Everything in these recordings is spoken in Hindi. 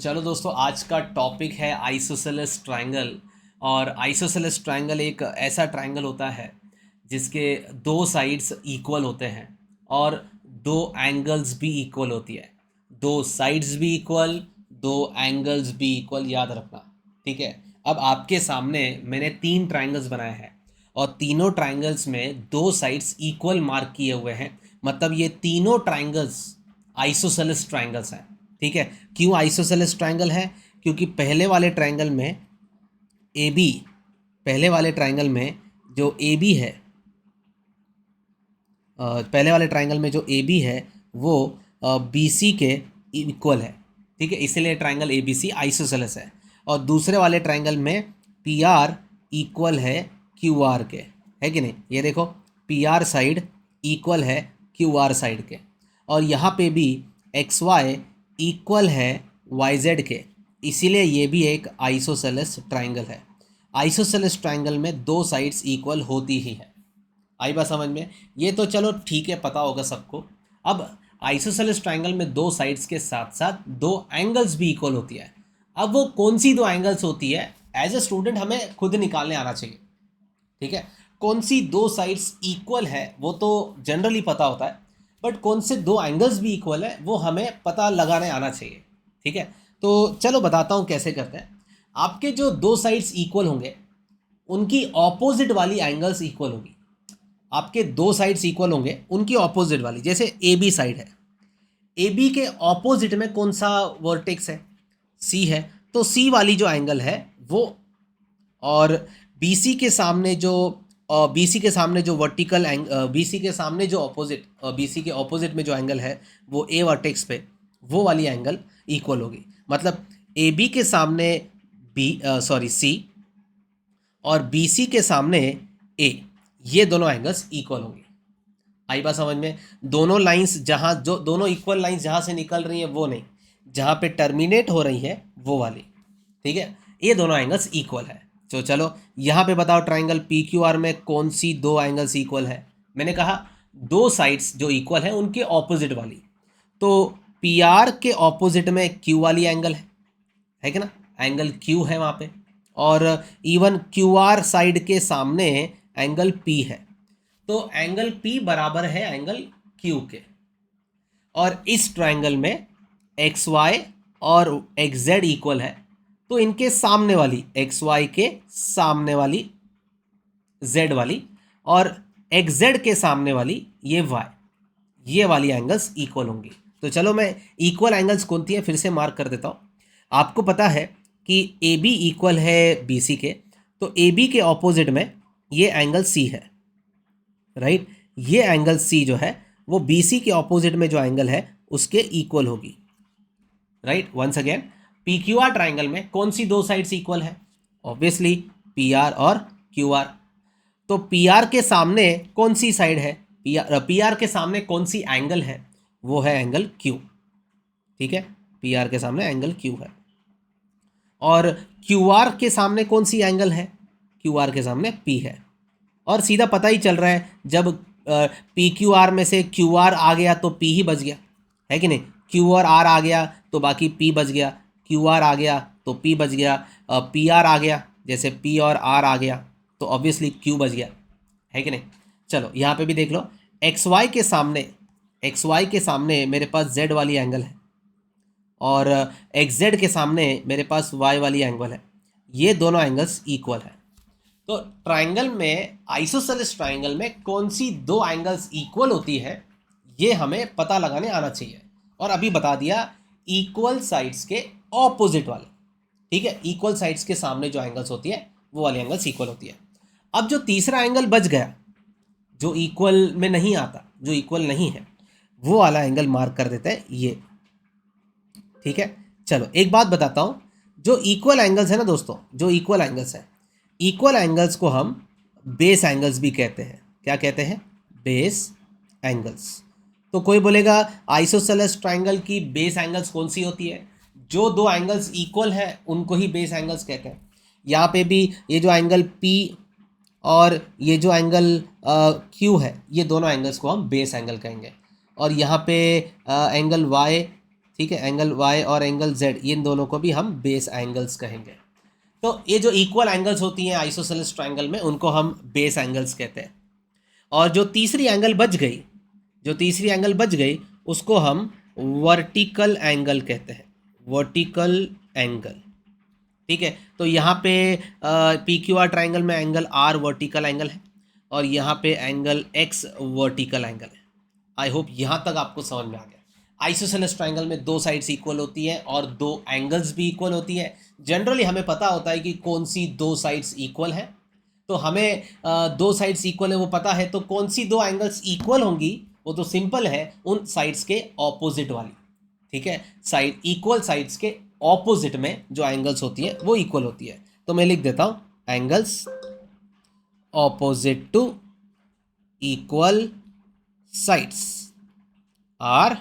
चलो दोस्तों, आज का टॉपिक है आइसोसेलेस ट्रायंगल। और आइसोसेलेस ट्रायंगल एक ऐसा ट्रायंगल होता है जिसके दो साइड्स इक्वल होते हैं और दो एंगल्स भी इक्वल होती है। दो साइड्स भी इक्वल, दो एंगल्स भी इक्वल, याद रखना। ठीक है। अब आपके सामने मैंने तीन ट्रायंगल्स बनाए हैं और तीनों ट्रायंगल्स में दो साइड्स इक्वल मार्क किए हुए हैं। मतलब ये तीनों ट्रायंगल्स आइसोसेलेस ट्रायंगल्स हैं। ठीक है। क्यों आइसोसेलेस ट्रायंगल है? क्योंकि पहले वाले ट्रायंगल में ए बी, पहले वाले ट्रायंगल में जो ए बी है, पहले वाले ट्रायंगल में जो ए बी है वो बी सी के इक्वल है। ठीक है, इसलिए triangle A B C isosceles है। और दूसरे वाले ट्रायंगल में पी आर इक्वल है क्यू आर के, है कि नहीं? ये देखो, पी आर साइड इक्वल है क्यू आर साइड के। और यहाँ पे भी एक्स वाई इक्वल है वाई जेड के, इसीलिए ये भी एक आइसोसेलेस ट्रायंगल है। आइसोसेलेस ट्रायंगल में दो साइड्स इक्वल होती ही है। आई बात समझ में? ये तो चलो ठीक है, पता होगा सबको। अब आइसोसेलेस ट्रायंगल में दो साइड्स के साथ साथ दो एंगल्स भी इक्वल होती है। अब वो कौन सी दो एंगल्स होती है, एज ए स्टूडेंट हमें खुद निकालने आना चाहिए। ठीक है। कौन सी दो साइड्स इक्वल है वो तो जनरली पता होता है, बट कौन से दो एंगल्स भी इक्वल है वो हमें पता लगाने आना चाहिए। ठीक है। तो चलो बताता हूँ कैसे करते हैं। आपके जो दो साइड्स इक्वल होंगे उनकी ऑपोजिट वाली एंगल्स इक्वल होगी। आपके दो साइड्स इक्वल होंगे, उनकी ऑपोजिट वाली, जैसे ए बी साइड है, ए बी के ऑपोजिट में कौन सा वर्टेक्स है? सी है। तो सी वाली जो एंगल है वो, और बी सी के सामने जो, बी सी के सामने जो वर्टिकल बी सी के सामने जो ऑपोजिट, बी सी के ऑपोजिट में जो एंगल है वो ए वर्टेक्स पे, वो वाली एंगल इक्वल होगी। मतलब ए बी के सामने बी, सॉरी सी, और बी सी के सामने ए, ये दोनों एंगल्स इक्वल होंगे। आई बात समझ में? दोनों लाइंस जहाँ, जो दोनों इक्वल लाइंस जहाँ से निकल रही हैं वो नहीं, जहाँ पे टर्मिनेट हो रही है वो वाली। ठीक है। ये दोनों एंगल्स इक्वल है। तो चलो यहाँ पे बताओ, ट्राइंगल पी क्यू आर में कौन सी दो एंगल्स इक्वल है? मैंने कहा दो साइड्स जो इक्वल है उनके ऑपोजिट वाली। तो पी आर के ऑपोजिट में क्यू वाली एंगल है कि ना? एंगल क्यू है वहाँ पे। और इवन क्यू आर साइड के सामने एंगल पी है। तो एंगल पी बराबर है एंगल क्यू के। और इस ट्रायंगल में एक्स वाई और एक्स जेड इक्वल है, तो इनके सामने वाली, एक्स वाई के सामने वाली जेड वाली, और एक्स जेड के सामने वाली ये वाई, ये वाली एंगल्स इक्वल होंगी। तो चलो मैं इक्वल एंगल्स कौन सी है फिर से मार्क कर देता हूँ। आपको पता है कि ए बी इक्वल है बी सी के, तो ए बी के ऑपोजिट में ये एंगल सी है, राइट? ये एंगल सी जो है वो बी सी के ऑपोजिट में जो एंगल है उसके इक्वल होगी, right? Once again, P Q R triangle में कौन सी दो साइड्स इक्वल है? ऑब्वियसली पी आर और क्यू आर। तो पी आर के सामने कौन सी साइड है? पी आर के सामने कौन सी एंगल है? वो है एंगल क्यू। ठीक है। पी आर के सामने एंगल क्यू है। और क्यू आर के सामने कौन सी एंगल है? क्यू आर के सामने पी है। और सीधा पता ही चल रहा है, जब पी क्यू आर में से क्यू आर आ गया तो पी ही बच गया, है कि नहीं? क्यू और आर आ गया तो बाकी पी बच गया, क्यू आर आ गया तो पी बच गया, पी आर आ गया, जैसे पी और आर आ गया तो ऑब्वियसली क्यू बच गया, है कि नहीं? चलो यहाँ पे भी देख लो, एक्स वाई के सामने, एक्स वाई के सामने मेरे पास जेड वाली एंगल है, और एक्स जेड के सामने मेरे पास वाई वाली एंगल है। ये दोनों एंगल्स इक्वल है। तो ट्राइंगल में, आइसोसेलेस ट्राइंगल में कौन सी दो एंगल्स इक्वल होती है ये हमें पता लगाने आना चाहिए। और अभी बता दिया, इक्वल साइड्स के ऑपोजिट वाले। ठीक है। इक्वल साइड्स के सामने जो एंगल्स होती है वो वाली एंगल्स इक्वल होती है। अब जो तीसरा एंगल बच गया, जो इक्वल में नहीं आता, जो इक्वल नहीं है, वो वाला एंगल मार्क कर देते हैं ये। ठीक है। चलो एक बात बताता हूँ, जो इक्वल एंगल्स है ना दोस्तों, जो इक्वल एंगल्स है, इक्वल एंगल्स को हम बेस एंगल्स भी कहते हैं। क्या कहते हैं? Base angles. तो कोई बोलेगा आइसोसेलेस ट्राइंगल की बेस एंगल्स कौन सी होती है? जो दो एंगल्स इक्वल हैं उनको ही बेस एंगल्स कहते हैं। यहाँ पे भी ये जो एंगल P और ये जो एंगल Q है, ये दोनों एंगल्स को हम बेस एंगल कहेंगे। और यहाँ पे एंगल Y, ठीक है, एंगल वाई और एंगल जेड, इन दोनों को भी हम बेस एंगल्स कहेंगे। तो ये जो इक्वल एंगल्स होती हैं आइसोसेलेस ट्रायंगल में, उनको हम बेस एंगल्स कहते हैं। और जो तीसरी एंगल बच गई, उसको हम वर्टिकल एंगल कहते हैं, वर्टिकल एंगल। ठीक है, तो यहाँ पे पी क्यू आर ट्राइंगल में एंगल आर वर्टिकल एंगल है और यहाँ पे एंगल एक्स वर्टिकल एंगल है। आई होप यहाँ तक आपको समझ में आ गया। आइसोसेलेस ट्राइंगल में दो साइड्स इक्वल होती है और दो एंगल्स भी इक्वल होती है। जनरली हमें पता होता है कि कौन सी दो साइड्स इक्वल है, तो हमें दो साइड्स इक्वल है वो पता है, तो कौन सी दो एंगल्स इक्वल होंगी वो तो सिंपल है, उन साइड्स के ऑपोजिट वाली। ठीक है, साइड इक्वल साइड्स के ऑपोजिट में जो एंगल्स होती है वो इक्वल होती है। तो मैं लिख देता हूं angles opposite to equal sides are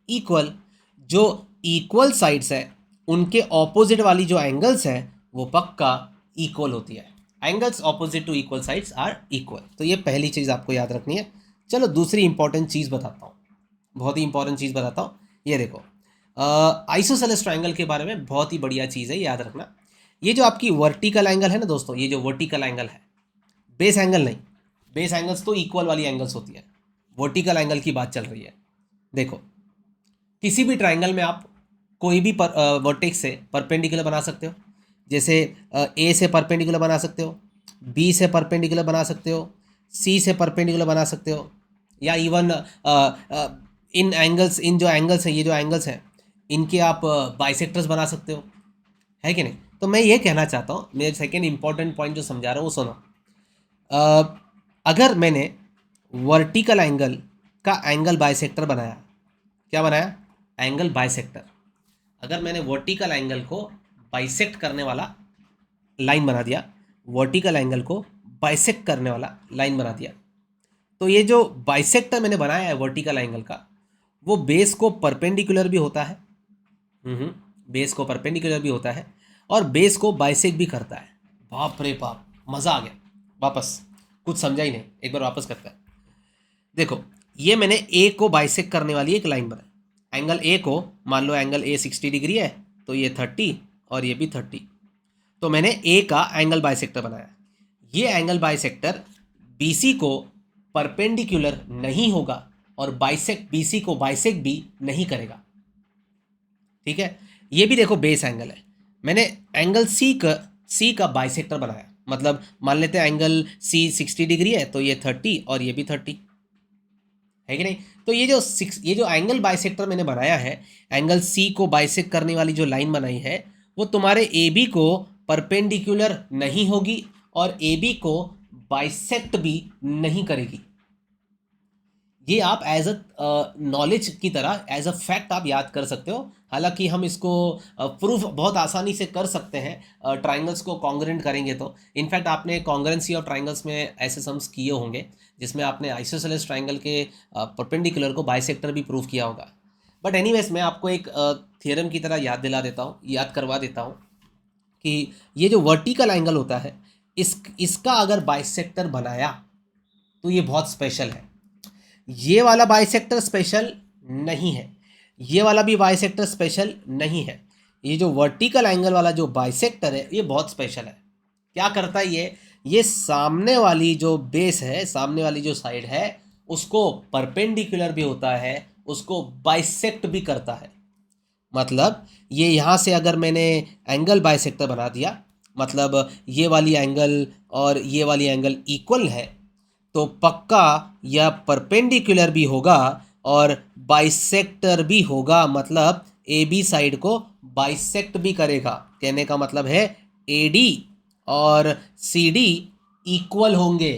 equal. जो इक्वल साइड्स है उनके ऑपोजिट वाली जो एंगल्स है वो पक्का इक्वल होती है। Angles opposite to equal sides are equal. तो ये पहली चीज़ आपको याद रखनी है। चलो दूसरी इंपॉर्टेंट चीज़ बताता हूँ, बहुत ही इंपॉर्टेंट चीज़ बताता हूँ। ये देखो, आइसोसेलेस ट्रायंगल के बारे में बहुत ही बढ़िया चीज़ है, याद रखना। ये जो आपकी वर्टिकल एंगल है ना दोस्तों, ये जो वर्टिकल एंगल है, बेस एंगल नहीं, बेस एंगल्स तो इक्वल वाली एंगल्स होती है, वर्टिकल एंगल की बात चल रही है। देखो, किसी भी ट्रायंगल में आप कोई भी वर्टेक्स से परपेंडिकुलर बना सकते हो। जैसे ए से परपेंडिकुलर बना सकते हो, बी से परपेंडिकुलर बना सकते हो, सी से परपेंडिकुलर बना सकते हो, या इवन इन एंगल्स, इन जो एंगल्स हैं, ये जो एंगल्स हैं, इनके आप बाइसेक्टर्स बना सकते हो, है कि नहीं। तो मैं ये कहना चाहता हूँ, मेरे सेकेंड इंपॉर्टेंट पॉइंट जो समझा रहा हूँ वो सुनो। अगर मैंने वर्टिकल एंगल का एंगल बाइसेक्टर बनाया, क्या बनाया, एंगल बाइसेक्टर। अगर मैंने वर्टिकल एंगल को बाइसेक्ट करने वाला लाइन बना दिया, वर्टिकल एंगल को बाइसेक्ट करने वाला लाइन बना दिया, तो ये जो बाइसेक्टर मैंने बनाया है वर्टिकल एंगल का, वो बेस को परपेंडिकुलर भी होता है, बेस को परपेंडिकुलर भी होता है और बेस को बाइसेक्ट भी करता है। बाप रे बाप, मज़ा आ गया। वापस, कुछ समझा ही नहीं, एक बार वापस करता है। देखो, ये मैंने ए को बाइसेक्ट करने वाली एक लाइन बनाई। एंगल ए को, मान लो एंगल ए 60 डिग्री है, तो ये 30 और ये भी 30। तो मैंने ए का एंगल बाइसेक्टर बनाया। ये एंगल बाइसेक्टर बीसी को परपेंडिकुलर नहीं होगा और बाइसेक्ट बीसी को बाइसेक्ट भी नहीं करेगा। ठीक है, ये भी देखो बेस एंगल है। मैंने एंगल सी का बाइसेक्टर बनाया, मतलब मान लेते हैं एंगल सी 60 डिग्री है, तो ये 30 और ये भी 30, है कि नहीं। तो ये जो एंगल बाइसेक्टर मैंने बनाया है, एंगल सी को बाइसेक्ट करने वाली जो लाइन बनाई है, वो तुम्हारे ए बी को परपेंडिकुलर नहीं होगी और ए बी को बाइसेक्ट भी नहीं करेगी। ये आप एज अ नॉलेज की तरह, एज अ फैक्ट आप याद कर सकते हो। हालांकि हम इसको प्रूफ बहुत आसानी से कर सकते हैं ट्राइंगल्स को कॉन्ग्रेंट करेंगे तो। इनफैक्ट आपने कॉन्ग्रेंसी ऑफ ट्राइंगल्स में ऐसे सम्स किए होंगे जिसमें आपने आइसोसेलेस ट्राइंगल के परपेंडिकुलर को बाइसेक्टर भी प्रूव किया होगा। बट एनीवेज, मैं आपको एक थियरम की तरह याद करवा देता हूँ कि ये जो वर्टिकल एंगल होता है, इसका अगर बाइसेक्टर बनाया तो ये बहुत स्पेशल है। ये वाला बाइसेक्टर स्पेशल नहीं है, ये वाला भी बाइसेक्टर स्पेशल नहीं है। ये जो वर्टिकल एंगल वाला जो बाइसेक्टर है ये बहुत स्पेशल है। क्या करता है ये सामने वाली जो बेस है, सामने वाली जो साइड है, उसको परपेंडिकुलर भी होता है, उसको बाइसेक्ट भी करता है। मतलब ये यहाँ से अगर मैंने एंगल बाइसेक्टर बना दिया, मतलब ये वाली एंगल और ये वाली एंगल इक्वल है, तो पक्का यह परपेंडिकुलर भी होगा और बाइसेक्टर भी होगा। मतलब ए बी साइड को बाइसेक्ट भी करेगा। कहने का मतलब है ए डी और सी डी इक्वल होंगे।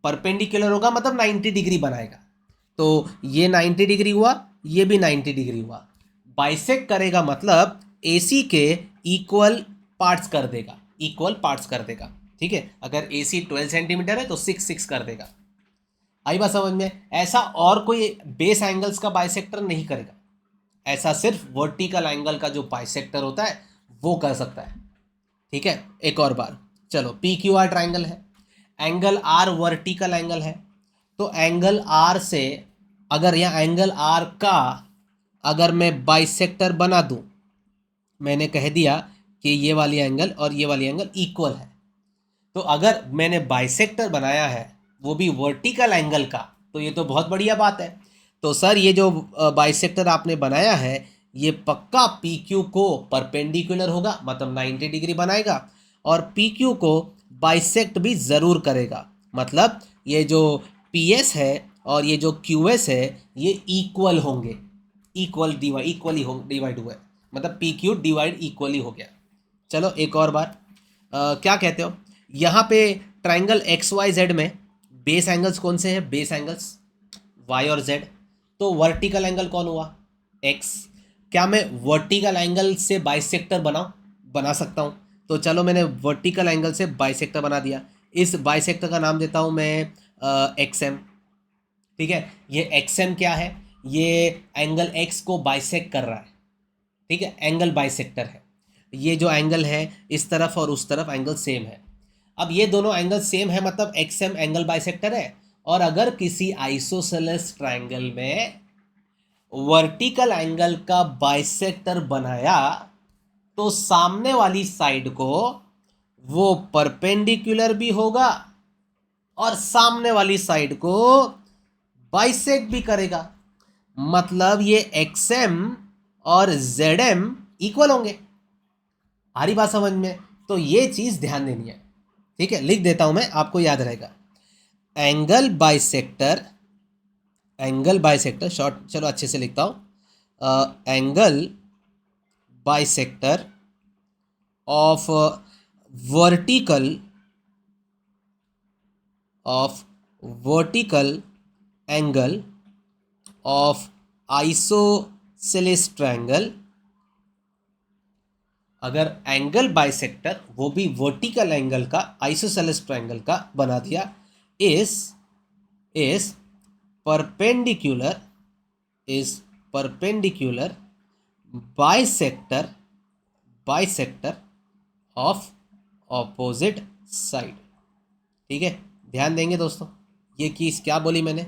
परपेंडिकुलर होगा मतलब 90 डिग्री बनाएगा, तो ये 90 डिग्री हुआ, ये भी 90 डिग्री हुआ। बाइसेक्ट करेगा मतलब AC के इक्वल पार्ट्स कर देगा, इक्वल पार्ट्स कर देगा। ठीक है, अगर AC 12 सेंटीमीटर है तो 6 कर देगा। आई बात समझ में। ऐसा और कोई बेस एंगल्स का बाइसेक्टर नहीं करेगा, ऐसा सिर्फ वर्टिकल एंगल का जो बाइसेक्टर होता है वो कर सकता है। ठीक है, एक और बार, चलो PQR ट्राइंगल है, एंगल R वर्टिकल एंगल है, तो एंगल R से अगर यहाँ एंगल R का अगर मैं बाइसेक्टर बना दूं, मैंने कह दिया कि ये वाली एंगल और ये वाली एंगल इक्वल है, तो अगर मैंने बाइसेक्टर बनाया है वो भी वर्टिकल एंगल का, तो ये तो बहुत बढ़िया बात है। तो सर ये जो बाइसेक्टर आपने बनाया है ये पक्का पी क्यू को परपेंडिकुलर होगा, मतलब 90 डिग्री बनाएगा, और पी क्यू को बाइसेक्ट भी ज़रूर करेगा। मतलब ये जो पी एस है और ये जो क्यू एस है ये इक्वल होंगे, इक्वली डिवाइड हुए, मतलब पी क्यू डिवाइड इक्वली हो गया। चलो एक और बार, क्या कहते हो, यहाँ पे ट्राइंगल एक्स वाई जेड में बेस एंगल्स कौन से हैं? बेस एंगल्स वाई और जेड। तो वर्टिकल एंगल कौन हुआ? एक्स। क्या मैं वर्टिकल एंगल से बाइसेक्टर बना सकता हूँ? तो चलो मैंने वर्टिकल एंगल से बाइसेक्टर बना दिया। इस बाइसेक्टर का नाम देता हूँ मैं एक्स एम। ठीक है, ये एक्स एम क्या है? ये एंगल एक्स को बाइसेक्ट कर रहा है। ठीक है, एंगल बाइसेक्टर है। ये जो एंगल है इस तरफ और उस तरफ एंगल सेम है। अब ये दोनों एंगल सेम है मतलब एक्स एम एंगल बाइसेक्टर है। और अगर किसी आइसोसेलेस ट्रायंगल में वर्टिकल एंगल का बाइसेक्टर बनाया तो सामने वाली साइड को वो परपेंडिकुलर भी होगा और सामने वाली साइड को बाइसेक्ट भी करेगा। मतलब ये एक्स एम और जेड एम इक्वल होंगे। आ रही बात समझ में? तो ये चीज ध्यान देनी है। ठीक है, लिख देता हूं मैं, आपको याद रहेगा। Angle bisector, angle bisector short, चलो अच्छे से लिखता हूं, angle bisector of vertical angle of isosceles triangle. अगर एंगल बाइसेक्टर वो भी वर्टिकल एंगल का आइसोसेलेस ट्रायंगल का बना दिया, इस perpendicular bisector of opposite side. ठीक है, ध्यान देंगे दोस्तों। ये चीज क्या बोली मैंने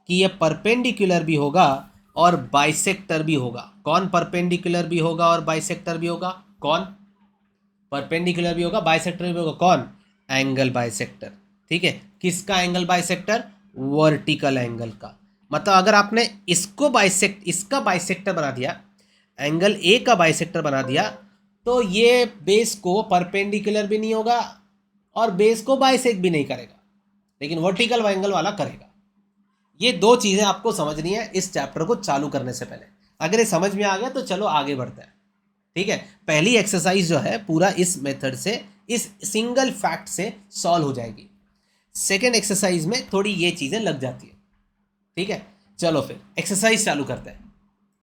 कि ये परपेंडिकुलर भी होगा और बाइसेक्टर भी होगा। कौन परपेंडिकुलर भी होगा और बाइसेक्टर भी होगा? कौन परपेंडिकुलर भी होगा, बाइसेक्टर भी होगा? कौन? Angle bisector. ठीक है, किसका एंगल बाइसेक्टर? वर्टिकल एंगल का। मतलब अगर आपने इसका बाइसेक्टर बना दिया, एंगल ए का बाइसेक्टर बना दिया, तो ये बेस को परपेंडिकुलर भी नहीं होगा और बेस को बाइसेक्ट भी नहीं करेगा, लेकिन वर्टिकल एंगल वाला करेगा। ये दो चीजें आपको समझनी है इस चैप्टर को चालू करने से पहले। अगर ये समझ में आ गया तो चलो आगे बढ़ते हैं। ठीक है, पहली एक्सरसाइज जो है पूरा इस मेथड से, इस सिंगल फैक्ट से सॉल्व हो जाएगी। सेकेंड एक्सरसाइज में थोड़ी ये चीजें लग जाती है। ठीक है, चलो फिर एक्सरसाइज चालू करते हैं।